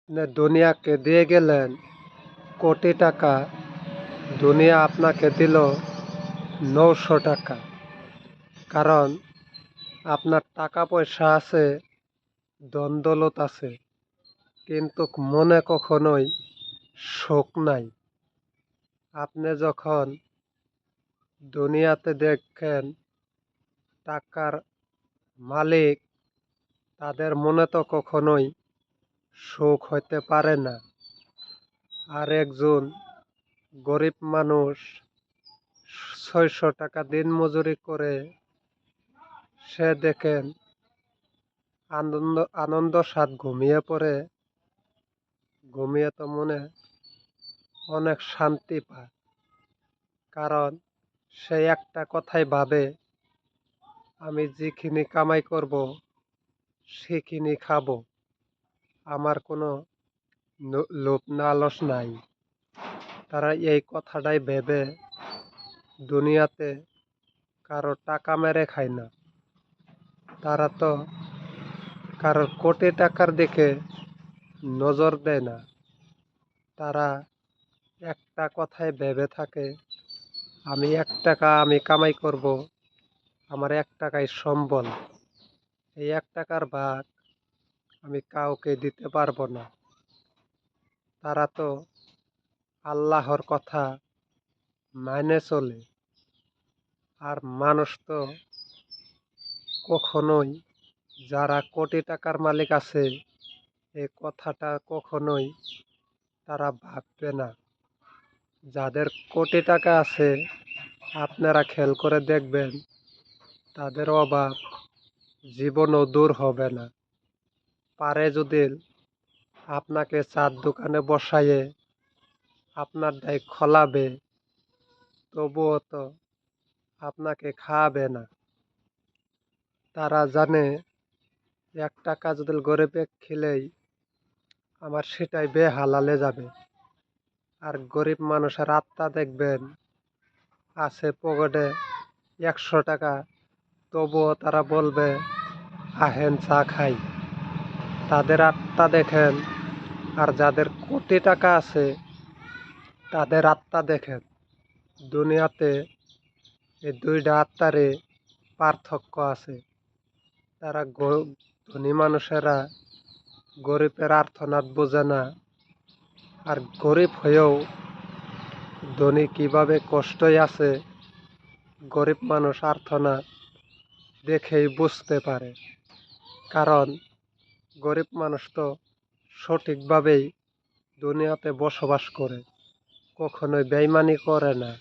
দুনিয়াকে দিয়ে গেলেন কোটি টাকা, দুনিয়া আপনাকে দিল 900 টাকা। কারণ আপনার টাকা পয়সা আছে, ধন দৌলত আছে, কিন্তু মনে কখনোই সুখ নাই। আপনি যখন দুনিয়াতে দেখেন টাকার মালিক, তাদের মনে তো কখনোই সুখ হইতে পারে না। আর একজন গরিব মানুষ 600 টাকা দিন মজুরি করে, সে দেখেন আনন্দ সাথ ঘুমিয়ে পড়ে, ঘুমিয়ে তো মনে অনেক শান্তি পায়। কারণ সে একটা কথাই ভাবে, আমি যেখিনি কামাই করব সেখিনি খাবো, আমার কোনো লোভ লালস নাই। তারা এই কথাটাই ভেবে দুনিয়াতে কারো টাকা মেরে খায় না। তারা তো কারোর কোটি টাকার দিকে নজর দেয় না। তারা একটা কথাই ভেবে থাকে, আমি 1 টাকা আমি কামাই করব, আমার 1 টাকাই সম্বল, এই 1 টাকার ভাগ আমি কাউকে দিতে পারবো না। তারা তো আল্লাহর কথা মাইনে চলে। আর মানুষ তো কখনোই, যারা কোটি টাকার মালিক আছে, এই কথাটা কখনোই তারা ভাববে না। যাদের কোটি টাকা আছে, আপনারা খেয়াল করে দেখবেন, তাদের অভাব জীবনও দূর হবে না। পারে যদি আপনাকে চার দোকানে বসাইয়ে আপনার দায় খলাবে, তবুও তো আপনাকে খাওয়াবে না। তারা জানে 1 টাকা যদি গরিবে খেলেই আমার সেটাই বেহালালে যাবে। আর গরিব মানুষের আত্মা দেখবেন আছে পকেটে 100 টাকা, তবুও তারা বলবে আহেন চা খাই। তাদের আত্মা দেখেন। আর যাদের কোটি টাকা আছে, তাদের আত্মা দেখেন। দুনিয়াতে এই দুইটা আত্মারে পার্থক্য আছে। তারা ধনী মানুষেরা গরিবের আর্তনাদ বোঝে না। আর গরিব হয়েও ধনী কিভাবে কষ্টই আছে, গরিব মানুষ আর্তনাদ দেখেই বুঝতে পারে। কারণ গরিব মানুষ তো সঠিকভাবেই দুনিয়াতে বসবাস করে, কখনোই বেইমানি করে না।